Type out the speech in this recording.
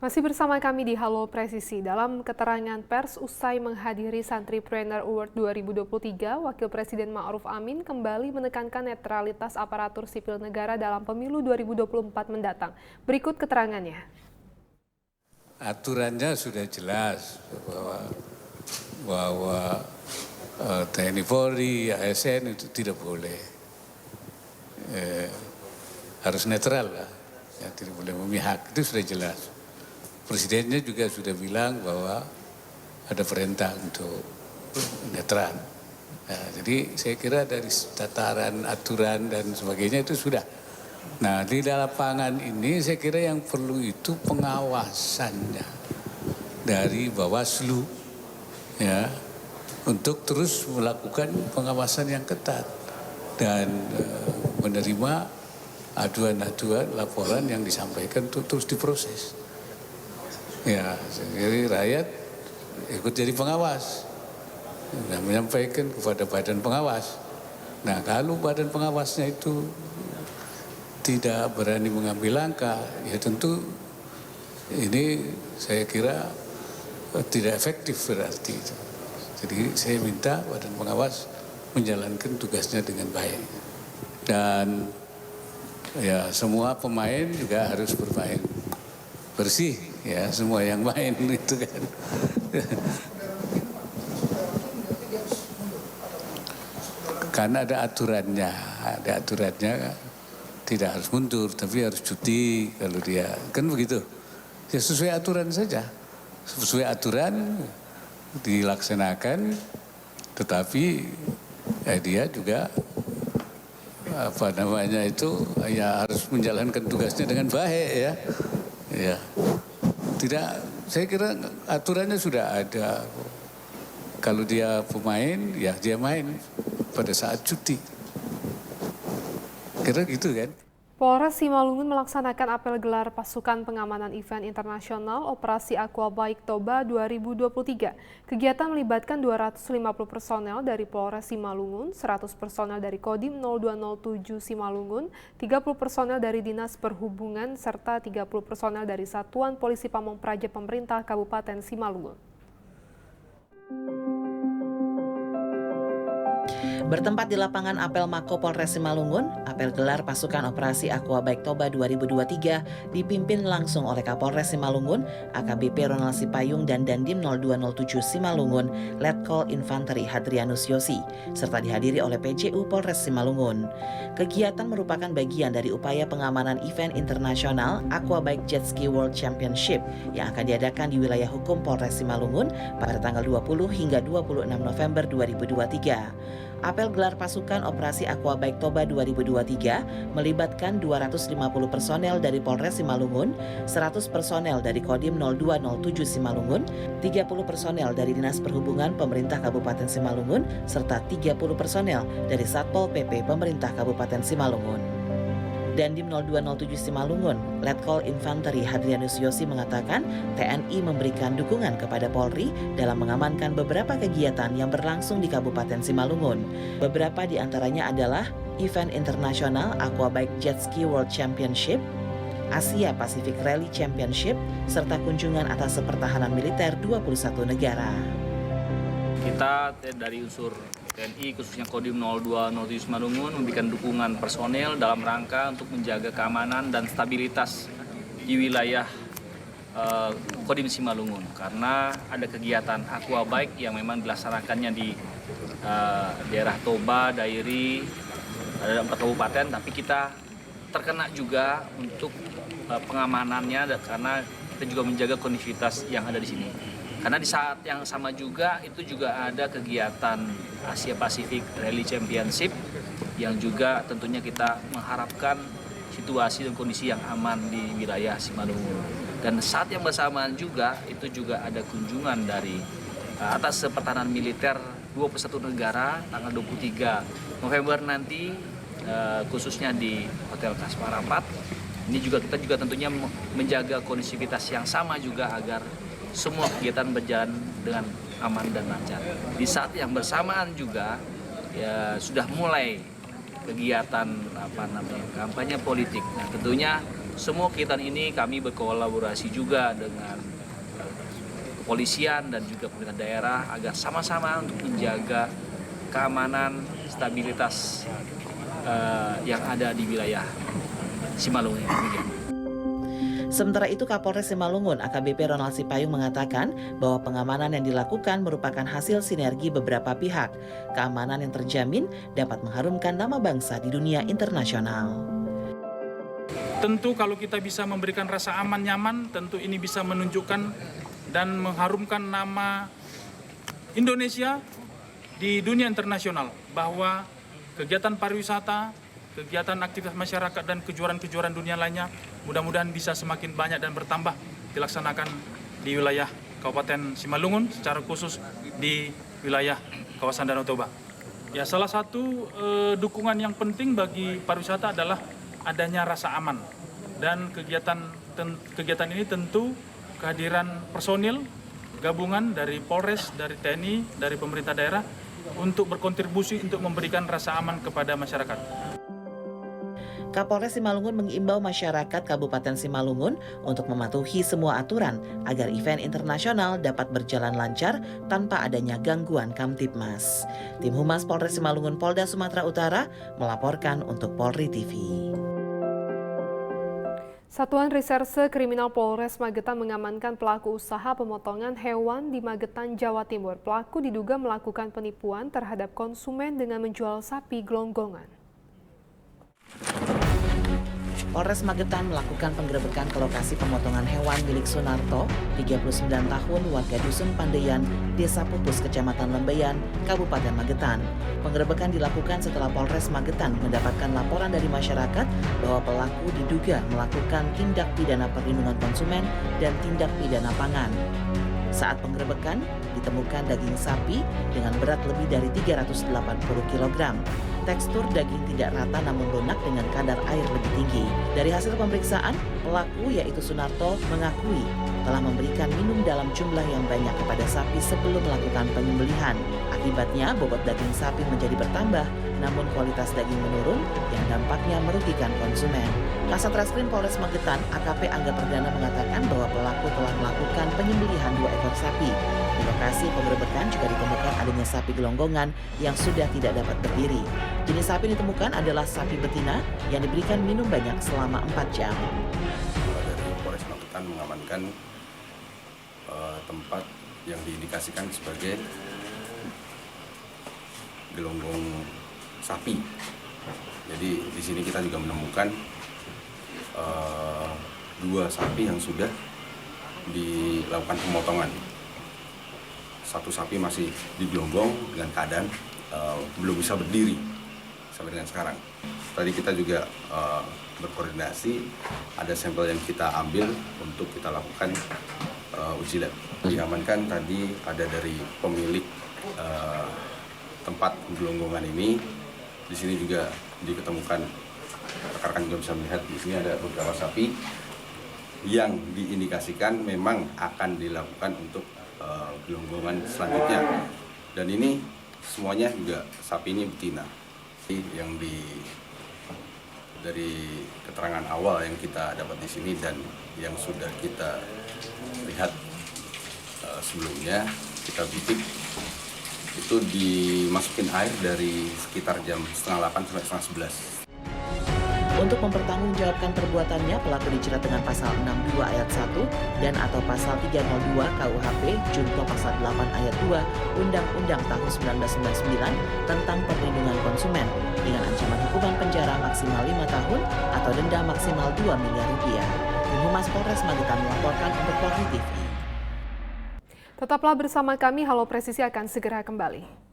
Masih bersama kami di Halo Presisi. Dalam keterangan pers usai menghadiri Santripreneur Award 2023, Wakil Presiden Ma'ruf Amin kembali menekankan netralitas aparatur sipil negara dalam pemilu 2024 mendatang. Berikut keterangannya. Aturannya sudah jelas bahwa TNI Polri, ASN itu tidak boleh. Harus netral lah, ya, tidak boleh memihak, itu sudah jelas. Presidennya juga sudah bilang bahwa ada perintah untuk netral. Nah, jadi saya kira dari tataran aturan dan sebagainya itu sudah. Nah, di lapangan ini saya kira yang perlu itu pengawasannya dari Bawaslu, ya, untuk terus melakukan pengawasan yang ketat dan menerima aduan-aduan laporan yang disampaikan untuk terus diproses. Ya, jadi rakyat ikut jadi pengawas dan menyampaikan kepada badan pengawas. Nah, kalau badan pengawasnya itu tidak berani mengambil langkah, ya tentu ini saya kira tidak efektif berarti. Jadi saya minta badan pengawas menjalankan tugasnya dengan baik. Dan ya semua pemain juga harus bermain bersih, ya semua yang main itu kan. Karena ada aturannya tidak harus mundur, tapi harus cuti kalau dia, kan begitu. Ya sesuai aturan saja, sesuai aturan dilaksanakan, tetapi dia juga ya harus menjalankan tugasnya dengan baik ya. Ya, tidak, saya kira aturannya sudah ada. Kalau dia pemain, ya dia main pada saat cuti. Kira gitu kan? Polres Simalungun melaksanakan apel gelar pasukan pengamanan event internasional Operasi Aqua Baik Toba 2023. Kegiatan melibatkan 250 personel dari Polres Simalungun, 100 personel dari Kodim 0207 Simalungun, 30 personel dari Dinas Perhubungan, serta 30 personel dari Satuan Polisi Pamong Praja Pemerintah Kabupaten Simalungun. Bertempat di lapangan apel Mako Polres Simalungun, apel gelar pasukan operasi Aqua Baik Toba 2023 dipimpin langsung oleh Kapolres Simalungun, AKBP Ronald Sipayung dan Dandim 0207 Simalungun, Letkol Infanteri Hadrianus Yosi, serta dihadiri oleh PJU Polres Simalungun. Kegiatan merupakan bagian dari upaya pengamanan event internasional Aqua Baik Jet Ski World Championship yang akan diadakan di wilayah hukum Polres Simalungun pada tanggal 20 hingga 26 November 2023. Apel gelar pasukan operasi Aqua Baik Toba 2023 melibatkan 250 personel dari Polres Simalungun, 100 personel dari Kodim 0207 Simalungun, 30 personel dari Dinas Perhubungan Pemerintah Kabupaten Simalungun, serta 30 personel dari Satpol PP Pemerintah Kabupaten Simalungun. Dandim 0207 Simalungun, Letkol Infanteri Hadrianus Yosi mengatakan TNI memberikan dukungan kepada Polri dalam mengamankan beberapa kegiatan yang berlangsung di Kabupaten Simalungun. Beberapa di antaranya adalah event internasional Aqua Baik Jet Ski World Championship, Asia Pacific Rally Championship, serta kunjungan atas pertahanan militer 21 negara. Kita dari unsur TNI khususnya Kodim 0207 Simalungun memberikan dukungan personel dalam rangka untuk menjaga keamanan dan stabilitas di wilayah Kodim Simalungun, karena ada kegiatan Aqua Bike yang memang dilaksanakannya di daerah Toba, Dairi, ada 4 kabupaten, tapi kita terkena juga untuk pengamanannya karena kita juga menjaga kondusivitas yang ada di sini. Karena di saat yang sama juga itu juga ada kegiatan Asia Pacific Rally Championship yang juga tentunya kita mengharapkan situasi dan kondisi yang aman di wilayah Simalungun. Dan saat yang bersamaan juga itu juga ada kunjungan dari atas pertahanan militer 21 negara tanggal 23 November nanti, khususnya di Hotel Kasmarapat. Ini juga kita juga tentunya menjaga kondusivitas yang sama juga agar semua kegiatan berjalan dengan aman dan lancar. Di saat yang bersamaan juga ya sudah mulai kegiatan kampanye politik. Nah, tentunya Semua kegiatan ini kami berkolaborasi juga dengan kepolisian dan juga pemerintah daerah agar sama-sama untuk menjaga keamanan, stabilitas yang ada di wilayah Simalungun ini. Sementara itu, Kapolres Simalungun AKBP Ronald Sipayung mengatakan bahwa pengamanan yang dilakukan merupakan hasil sinergi beberapa pihak. Keamanan yang terjamin dapat mengharumkan nama bangsa di dunia internasional. Tentu kalau kita bisa memberikan rasa aman nyaman, tentu ini bisa menunjukkan dan mengharumkan nama Indonesia di dunia internasional, bahwa kegiatan pariwisata, kegiatan aktivitas masyarakat dan kejuaraan-kejuaraan dunia lainnya mudah-mudahan bisa semakin banyak dan bertambah dilaksanakan di wilayah Kabupaten Simalungun, secara khusus di wilayah kawasan Danau Toba. Ya, salah satu dukungan yang penting bagi pariwisata adalah adanya rasa aman, dan kegiatan ini tentu kehadiran personil gabungan dari Polres, dari TNI, dari pemerintah daerah untuk berkontribusi untuk memberikan rasa aman kepada masyarakat. Kapolres Simalungun mengimbau masyarakat Kabupaten Simalungun untuk mematuhi semua aturan agar event internasional dapat berjalan lancar tanpa adanya gangguan Kamtibmas. Tim Humas Polres Simalungun Polda Sumatera Utara melaporkan untuk Polri TV. Satuan Reserse Kriminal Polres Magetan mengamankan pelaku usaha pemotongan hewan di Magetan, Jawa Timur. Pelaku diduga melakukan penipuan terhadap konsumen dengan menjual sapi gelonggongan. Polres Magetan melakukan penggerebekan ke lokasi pemotongan hewan milik Sunarto, 39 tahun, warga Dusun Pandeyan, Desa Pupus, Kecamatan Lembeyan, Kabupaten Magetan. Penggerebekan dilakukan setelah Polres Magetan mendapatkan laporan dari masyarakat bahwa pelaku diduga melakukan tindak pidana perlindungan konsumen dan tindak pidana pangan. Saat penggerebekan, ditemukan daging sapi dengan berat lebih dari 380 kg. Tekstur daging tidak rata namun lunak dengan kadar air lebih tinggi. Dari hasil pemeriksaan, pelaku yaitu Sunarto mengakui telah memberikan minum dalam jumlah yang banyak kepada sapi sebelum melakukan penyembelihan. Akibatnya bobot daging sapi menjadi bertambah, namun kualitas daging menurun yang dampaknya merugikan konsumen. Kasat Reskrim Polres Magetan AKP Angga Perdana mengatakan bahwa pelaku telah melakukan penyembelihan 2 ekor sapi. Di lokasi penggerebekan juga ditemukan adanya sapi gelonggongan yang sudah tidak dapat berdiri. Jenis sapi yang ditemukan adalah sapi betina yang diberikan minum banyak selama 4 jam. Dari Polres Magetan mengamankan tempat yang diindikasikan sebagai gelonggong sapi. Jadi di sini kita juga menemukan 2 sapi yang sudah dilakukan pemotongan. 1 sapi masih digelonggong dengan keadaan belum bisa berdiri sampai dengan sekarang. Tadi kita juga berkoordinasi, ada sampel yang kita ambil untuk kita lakukan uji lab. Diamankan tadi ada dari pemilik tempat gelonggongan ini. Di sini juga diketemukan, rekan-rekan juga bisa melihat di sini ada beberapa sapi yang diindikasikan memang akan dilakukan untuk gelonggongan selanjutnya. Dan ini semuanya juga sapi ini betina. Yang dari keterangan awal yang kita dapat di sini dan yang sudah kita lihat sebelumnya, kita bidik itu dimasukin air dari sekitar jam 7:30 sampai 7:30. Untuk mempertanggungjawabkan perbuatannya, pelaku dijerat dengan pasal 62 ayat 1 dan atau pasal 302 KUHP junto pasal 8 ayat 2 Undang-Undang tahun 1999 tentang perlindungan konsumen dengan ancaman hukuman penjara maksimal 5 tahun atau denda maksimal 2 miliar rupiah. Tim Humas Polres Magetan melaporkan untuk Polri TV. Tetaplah bersama kami, Halo Presisi akan segera kembali.